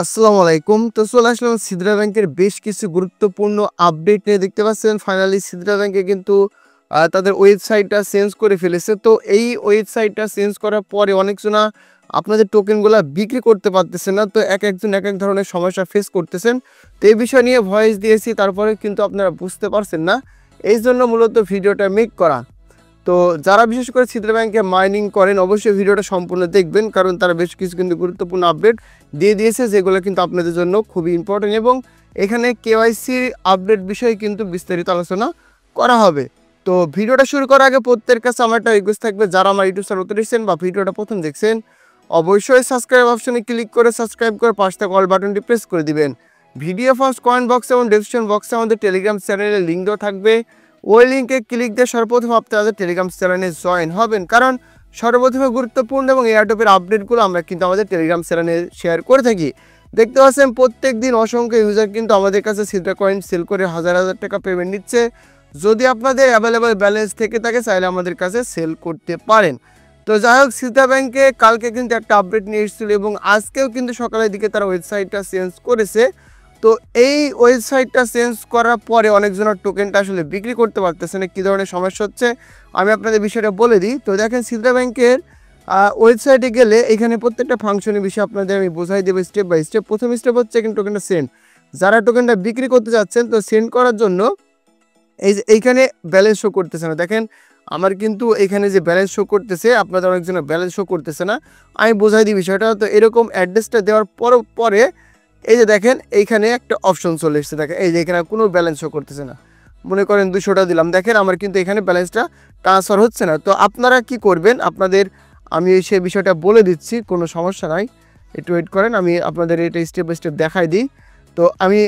আসসালামু আলাইকুম। তো চলে আসলাম সিদ্রা ব্যাংকের বেশ কিছু গুরুত্বপূর্ণ আপডেট নিয়ে। দেখতে পাচ্ছেন ফাইনালি সিদ্রা ব্যাংকে কিন্তু তাদের ওয়েবসাইটটা চেঞ্জ করে ফেলেছে। তো এই ওয়েবসাইটটা চেঞ্জ করার পরে অনেকজনা আপনাদের টোকেনগুলা বিক্রি করতে পারতেছে না। তো একজন এক ধরনের সমস্যা ফেস করতেছেন। তো এই বিষয় নিয়ে ভয়েস দিয়েছি, তারপরে কিন্তু আপনারা বুঝতে পারছেন না। এইজন্য মূলত ভিডিওটা মেক করা। তো যারা বিশেষ করে সিদ্রা ব্যাংকে মাইনিং করেন অবশ্যই ভিডিওটা সম্পূর্ণ দেখবেন, কারণ তারা বেশ কিছু কিন্তু গুরুত্বপূর্ণ আপডেট দিয়ে দিয়েছে, যেগুলো কিন্তু আপনাদের জন্য খুবই ইম্পর্টেন্ট। এবং এখানে কেওয়াইসি আপডেট বিষয়ে কিন্তু বিস্তারিত আলোচনা করা হবে। তো ভিডিওটা শুরু করার আগে প্রত্যেকের কাছে আমার একটা রিকোয়েস্ট থাকবে, যারা আমার ইউটিউব চ্যানেল নতুন এসেছেন বা ভিডিওটা প্রথম দেখছেন অবশ্যই সাবস্ক্রাইব অপশনে ক্লিক করে সাবস্ক্রাইব করে পাশে থাকা অল বাটনটি প্রেস করে দিবেন। ভিডিও ফার্স্ট কমেন্ট বক্সে এবং ডেসক্রিপশন বক্সে আমাদের টেলিগ্রাম চ্যানেলের লিঙ্ক দেওয়া থাকবে। ওই লিঙ্কে ক্লিক দিয়ে সর্বপ্রথম আপনাদের টেলিগ্রাম চ্যানেলে জয়েন হবেন, কারণ সর্বপ্রথমে গুরুত্বপূর্ণ এবং এয়ারড্রপের আপডেটগুলো আমরা কিন্তু আমাদের টেলিগ্রাম চ্যানেলে শেয়ার করে থাকি। দেখতে পাচ্ছেন প্রত্যেক দিন অসংখ্য ইউজার কিন্তু আমাদের কাছে সিদ্রা কয়েন সেল করে হাজার হাজার টাকা পেমেন্ট নিচ্ছে। যদি আপনাদের অ্যাভেলেবেল ব্যালেন্স থেকে থাকে চাইলে আমাদের কাছে সেল করতে পারেন। তো যাই হোক, সিদ্রা ব্যাংকে কালকে কিন্তু একটা আপডেট নিয়ে এসেছিল এবং আজকেও কিন্তু সকালের দিকে তারা ওয়েবসাইটটা চেঞ্জ করেছে। তো এই ওয়েবসাইটটা চেঞ্জ করার পরে অনেকজনের টোকেনটা আসলে বিক্রি করতে পারতেছে না। কী ধরনের সমস্যা হচ্ছে আমি আপনাদের বিষয়টা বলে দিই। তো দেখেন সিদ্রা ব্যাংকের ওয়েবসাইটে গেলে এখানে প্রত্যেকটা ফাংশনের বিষয়ে আপনাদের আমি বোঝাই দেবো স্টেপ বাই স্টেপ। প্রথম স্টেপ হচ্ছে এখানে টোকেনটা সেন্ড। যারা টোকেনটা বিক্রি করতে যাচ্ছেন তো সেন্ড করার জন্য এইখানে ব্যালেন্স শো করতেছে না। দেখেন আমার কিন্তু এখানে যে ব্যালেন্স শো করতেছে, আপনাদের অনেকজনের ব্যালেন্স শো করতেছে না। আমি বোঝাই দিই বিষয়টা। তো এরকম অ্যাড্রেসটা দেওয়ার পরে এই যে দেখেন এইখানে একটা অপশন চলে এসেছে। দেখেন এই যে এখানে কোনো ব্যালেন্স শো করতেছে না। মনে করেন 200টা দিলাম, দেখেন আমার কিন্তু এখানে ব্যালেন্সটা ট্রান্সফার হচ্ছে না। তো আপনারা কি করবেন, আমি সেই বিষয়টা বলে দিচ্ছি, কোনো সমস্যা নাই, একটু ওয়েট করেন, আমি আপনাদের এটা স্টেপ বাই স্টেপ দেখাই দিই। তো আমি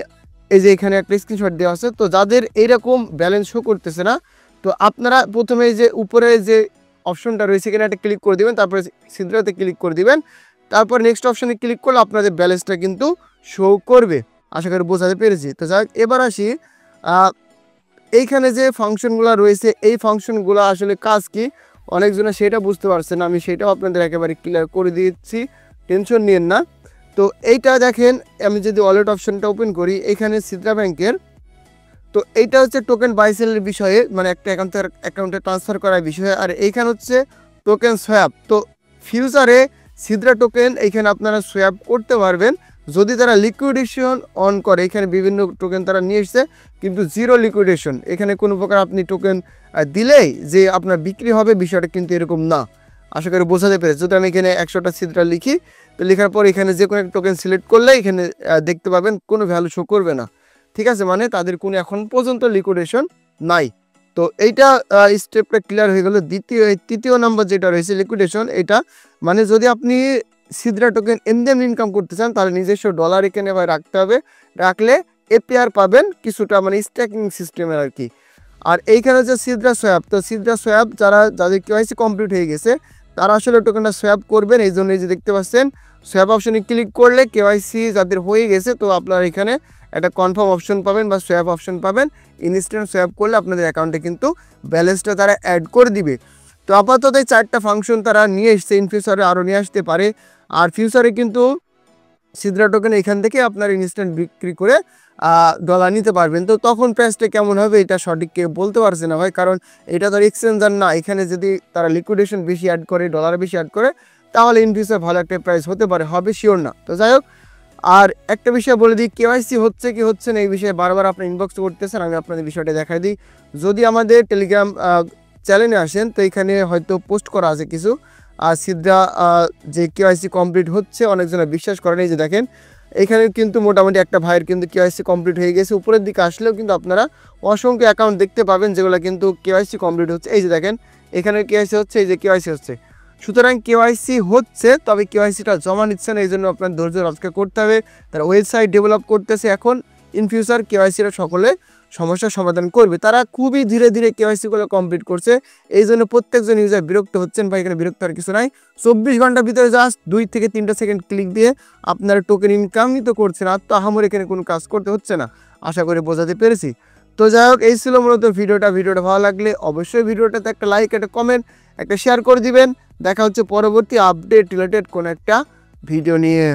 এই যে এখানে একটা স্ক্রিনশট দেওয়া আছে। তো যাদের এইরকম ব্যালেন্স শো করতেছে না, তো আপনারা প্রথমে যে উপরে যে অপশনটা রয়েছে এখানে একটা ক্লিক করে দিবেন, তারপরে সিদ্রাতে ক্লিক করে দিবেন, তারপর নেক্সট অপশনে ক্লিক করলে আপনাদের ব্যালেন্সটা কিন্তু শো করবে। আশা করি বোঝাতে পেরেছি। তো যাই হোক, এবার আসি এইখানে যে ফাংশনগুলো রয়েছে এই ফাংশনগুলো আসলে কাজ কি অনেকজনে সেটা বুঝতে পারছে না। আমি সেটাও আপনাদের একেবারে ক্লিয়ার করে দিচ্ছি, টেনশন নিয়েন না। তো এইটা দেখেন, আমি যদি ওয়ালেট অপশনটা ওপেন করি এখানে সিদ্রা ব্যাংকের, তো এইটা হচ্ছে টোকেন বাই সেলের বিষয়ে, মানে একটা অ্যাকাউন্টে ট্রান্সফার করার বিষয়ে। আর এইখানে হচ্ছে টোকেন সোয়াপ। তো ফিউচারে সিদ্রা টোকেন এইখানে আপনারা সোয়াপ করতে পারবেন যদি তারা লিকুইডেশন অন করে। এখানে বিভিন্ন টোকেন তারা নিয়ে এসছে, কিন্তু জিরো লিকুইডেশন। এখানে কোনো প্রকার আপনি টোকেন দিলেই যে আপনার বিক্রি হবে বিষয়টা কিন্তু এরকম না। আশা করি বোঝাতে পেরেছি। যদি আমি এখানে 100টা সিদ্রা লিখি, তো লেখার পর এখানে যে কোনো একটা টোকেন সিলেক্ট করলে এখানে দেখতে পাবেন কোনো ভ্যালু শো করবে না। ঠিক আছে, মানে তাদের কোনো এখন পর্যন্ত লিকুইডেশন নাই। তো এইটা স্টেপটা ক্লিয়ার হয়ে গেল। তৃতীয় নাম্বার যেটা রয়েছে লিকুইডেশন, এটা মানে যদি আপনি সিদ্রা টোকেন এমনি ইনকাম করতে চান তাহলে নিজস্ব ডলার এখানে রাখতে হবে। রাখলে এপিআর পাবেন কিছুটা, মানে স্ট্যাকিং সিস্টেমের আর কি। আর এইখানে হচ্ছে সিদ্রা সোয়াপ। তো সিদ্রা সোয়াপ যাদের কেওয়াইসি কমপ্লিট হয়ে গেছে তারা আসলে টোকেনটা সোয়াপ করবেন। এই জন্য যে দেখতে পাচ্ছেন সোয়াপ অপশনে ক্লিক করলে কেওয়াইসি যাদের হয়ে গেছে তো আপনারা এখানে একটা কনফার্ম অপশন পাবেন বা সোয়াপ অপশন পাবেন। ইনস্ট্যান্ট সোয়াপ করলে আপনাদের অ্যাকাউন্টে কিন্তু ব্যালেন্সটা তারা অ্যাড করে দিবে। তো আপাতত এই 4টা ফাংশন তারা নিয়ে এসছে, ইন ফিউচারে আরও নিয়ে আসতে পারে। আর ফিউচারে কিন্তু সিদ্রা টোকেন এখান থেকে আপনার ইনস্ট্যান্ট বিক্রি করে ডলার নিতে পারবেন। তো তখন প্রাইসটা কেমন হবে এটা সঠিক কেউ বলতে পারছে না ভাই, কারণ এটা তো এক্সচেঞ্জার না। এখানে যদি তারা লিকুইডেশন বেশি অ্যাড করে, ডলার বেশি অ্যাড করে, তাহলে ইন ফিউচার ভালো একটা প্রাইস হতে পারে, হবে শিওর না। তো যাই হোক, আর একটা বিষয় বলে দিই, কেওয়াইসি হচ্ছে কি হচ্ছে না এই বিষয়ে বারবার আপনি ইনবক্স করতেছেন, আমি আপনাদের বিষয়টা দেখাই দিই। যদি আমাদের টেলিগ্রাম চ্যানেলে আসেন তো এখানে হয়তো পোস্ট করা আছে কিছু সিদ্রা যে কেওয়াইসি কমপ্লিট হচ্ছে, অনেকজনে বিশ্বাস করেন। এই যে দেখেন এখানে কিন্তু মোটামুটি একটা ভাইয়ের কিন্তু কেওয়াইসি কমপ্লিট হয়ে গেছে। উপরের দিকে আসলেও কিন্তু আপনারা অসংখ্য অ্যাকাউন্ট দেখতে পাবেন যেগুলো কিন্তু কেওয়াইসি কমপ্লিট হচ্ছে। এই যে দেখেন এখানে কেওয়াইসি হচ্ছে, এই যে কেওয়াইসি হচ্ছে। সুতরাং কেওয়াইসি হচ্ছে, তবে কেওয়াইসিটা জমা নিচ্ছে না। এই জন্য আপনার ধৈর্য রক্ষা করতে হবে। তারা ওয়েবসাইট ডেভেলপ করতেছে এখন, ইন ফিউচার কেওয়াইসিরা সকলে সমস্যার সমাধান করবে। তারা খুবই ধীরে ধীরে কেওয়াইসিগুলো কমপ্লিট করছে, এই জন্য প্রত্যেকজন ইউজার বিরক্ত হচ্ছেন। বা এখানে বিরক্ত আর কিছু নাই। 24 ঘন্টার ভিতরে জাস্ট 2 থেকে 3টা সেকেন্ড ক্লিক দিয়ে আপনার টোকেন ইনকামই তো করছেন, আর তো আহামর এখানে কোনো কাজ করতে হচ্ছে না। আশা করি বোঝাতে পেরেছি। তো যাই হোক, এই ছিল মূলত ভিডিওটা ভালো লাগলে অবশ্যই ভিডিওটাতে একটা লাইক, একটা কমেন্ট, একটা শেয়ার করে দিবেন। দেখা হচ্ছে পরবর্তী আপডেট রিলেটেড কোনো একটা ভিডিও নিয়ে।